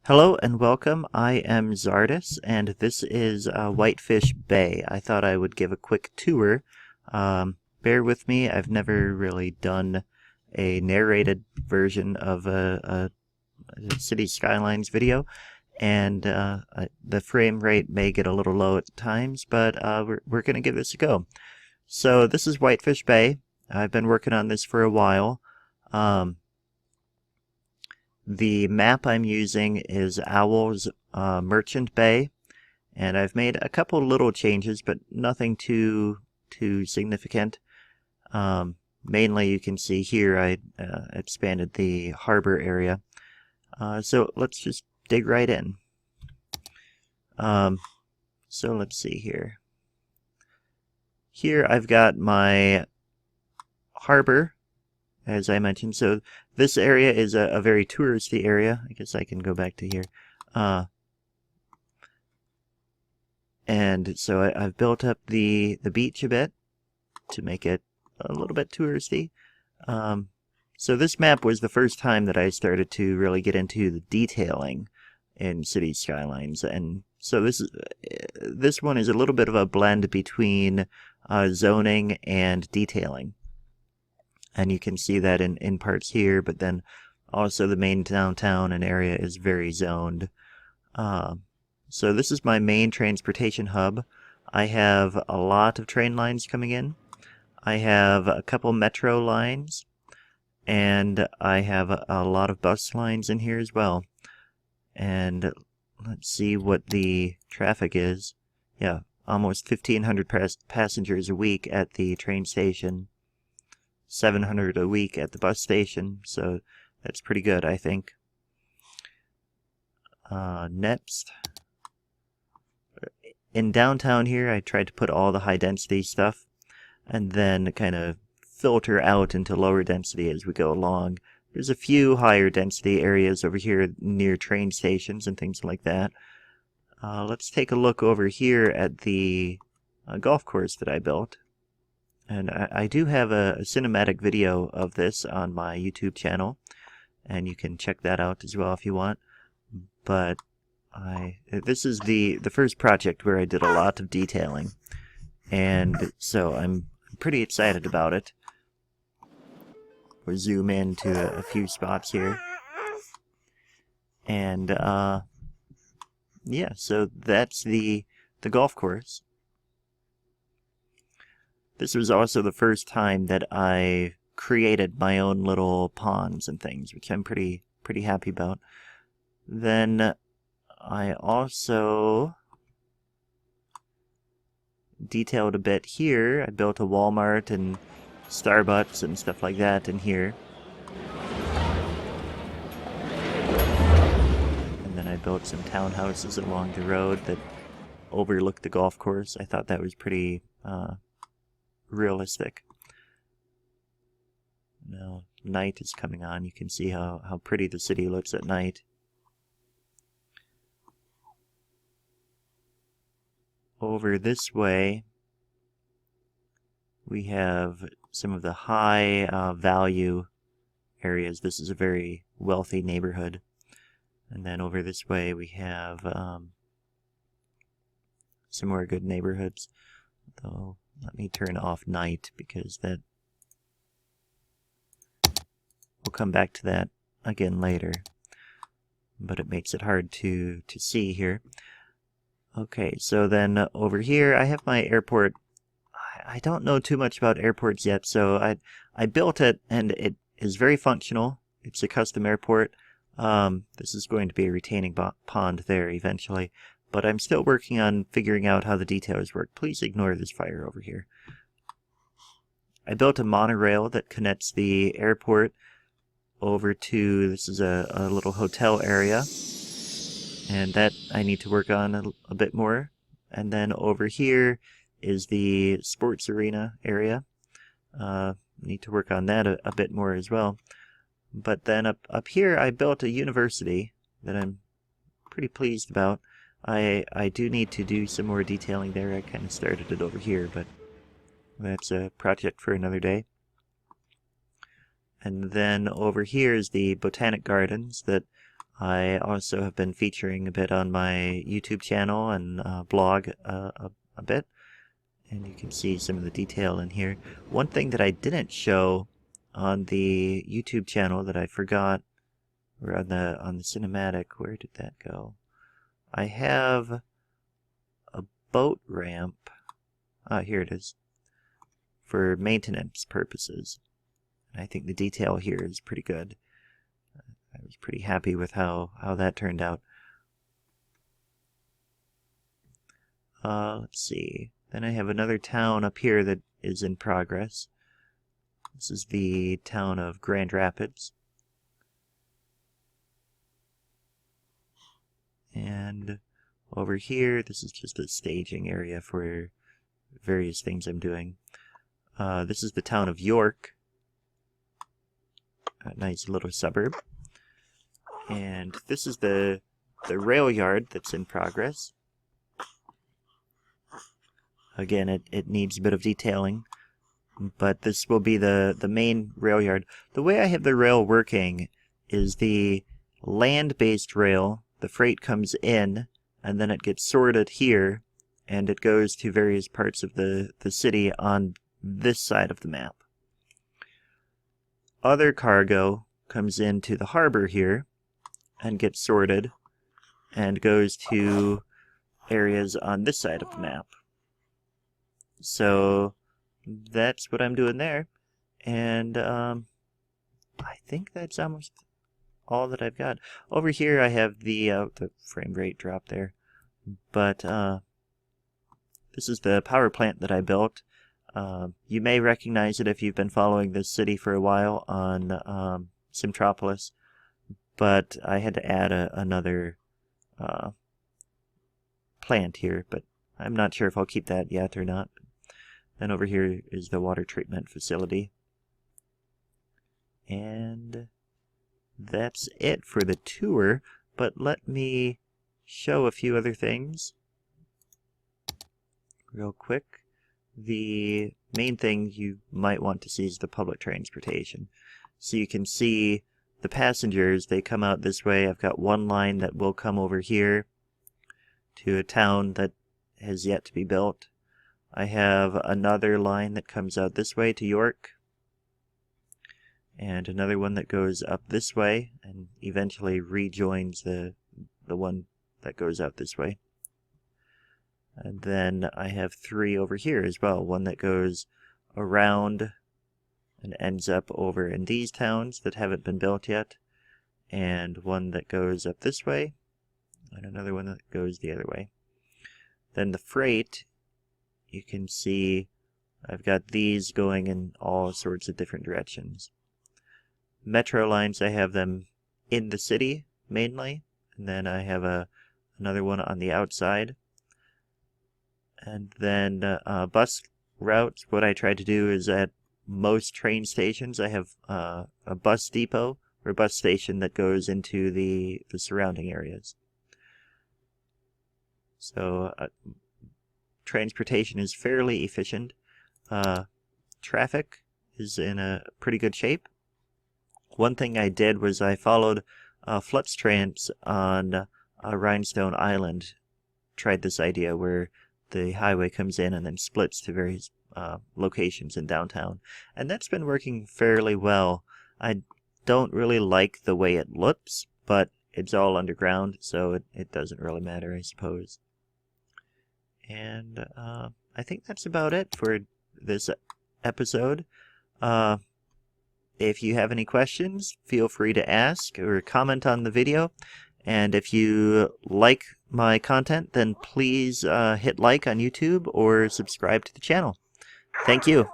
Hello and welcome. I am Zardis, and this is Whitefish Bay. I thought I would give a quick tour. Bear with me, I've never really done a narrated version of a Cities Skylines video, and the frame rate may get a little low at times, but we're going to give this a go. So this is Whitefish Bay. I've been working on this for a while. The map I'm using is Owl's Merchant Bay, and I've made a couple little changes, but nothing too significant. Mainly, you can see here I expanded the harbor area. So let's just dig right in. So let's see here. Here I've got my harbor, as I mentioned. So this area is a very touristy area. I guess I can go back to here. And so I've built up the beach a bit to make it a little bit touristy. So this map was the first time that I started to really get into the detailing in Cities Skylines, and so this one is a little bit of a blend between zoning and detailing. And you can see that in parts here, but then also the main downtown and area is very zoned. So this is my main transportation hub. I have a lot of train lines coming in. I have a couple metro lines, and I have a lot of bus lines in here as well. And let's see what the traffic is. Yeah, almost 1,500 passengers a week at the train station. 700 a week at the bus station, so that's pretty good, I think. Next, in downtown here, I tried to put all the high density stuff and then kind of filter out into lower density as we go along. There's a few higher density areas over here near train stations and things like that. Let's take a look over here at the golf course that I built. And I do have a cinematic video of this on my YouTube channel, and you can check that out as well if you want. But this is the first project where I did a lot of detailing, and so I'm pretty excited about it. We'll zoom in to a few spots here, and yeah, so that's the golf course. This was also the first time that I created my own little ponds and things, which I'm pretty happy about. Then I also detailed a bit here. I built a Walmart and Starbucks and stuff like that in here. And then I built some townhouses along the road that overlooked the golf course. I thought that was pretty realistic. Now night is coming on. You can see how pretty the city looks at night. Over this way we have some of the high value areas. This is a very wealthy neighborhood. And then over this way we have some more good neighborhoods. Though let me turn off night because that we'll come back to that again later. But it makes it hard to see here. Okay, so then over here I have my airport. I don't know too much about airports yet, so I built it and it is very functional. It's a custom airport. This is going to be a retaining pond there eventually. But I'm still working on figuring out how the details work. Please ignore this fire over here. I built a monorail that connects the airport over to, this is a little hotel area. And that I need to work on a bit more. And then over here is the sports arena area. Need to work on that a bit more as well. But then up here I built a university that I'm pretty pleased about. I do need to do some more detailing there. I kind of started it over here, but that's a project for another day. And then over here is the Botanic Gardens that I also have been featuring a bit on my YouTube channel and blog a bit, and you can see some of the detail in here. One thing that I didn't show on the YouTube channel that I forgot, or on the cinematic, where did that go? I have a boat ramp. Here it is, for maintenance purposes. I think the detail here is pretty good. I was pretty happy with how that turned out. Let's see. Then I have another town up here that is in progress. This is the town of Grand Rapids. And over here, this is just a staging area for various things I'm doing. This is the town of York. A nice little suburb. And this is the rail yard that's in progress. Again, it needs a bit of detailing, but this will be the main rail yard. The way I have the rail working is the land-based rail, the freight comes in, and then it gets sorted here, and it goes to various parts of the city on this side of the map. Other cargo comes into the harbor here, and gets sorted, and goes to areas on this side of the map. So that's what I'm doing there, and I think that's almost all that I've got. Over here I have the frame rate drop there, but this is the power plant that I built. You may recognize it if you've been following this city for a while on Simtropolis, but I had to add another plant here, but I'm not sure if I'll keep that yet or not. Then over here is the water treatment facility. And that's it for the tour, but let me show a few other things real quick. The main thing you might want to see is the public transportation. So you can see the passengers, they come out this way. I've got one line that will come over here to a town that has yet to be built. I have another line that comes out this way to York, and another one that goes up this way and eventually rejoins the one that goes out this way. And then I have three over here as well, one that goes around and ends up over in these towns that haven't been built yet, and one that goes up this way, and another one that goes the other way. Then the freight, you can see I've got these going in all sorts of different directions. Metro lines, I have them in the city mainly, and then I have another one on the outside. And then bus routes, what I try to do is at most train stations I have a bus depot or bus station that goes into the surrounding areas. So transportation is fairly efficient. Traffic is in a pretty good shape. One thing I did was I followed Flutstrans on Rhinestone Island. Tried this idea where the highway comes in and then splits to various locations in downtown, and that's been working fairly well. I don't really like the way it looks, but it's all underground, so it doesn't really matter, I suppose. And I think that's about it for this episode. If you have any questions, feel free to ask or comment on the video. And if you like my content, then please hit like on YouTube or subscribe to the channel. Thank you.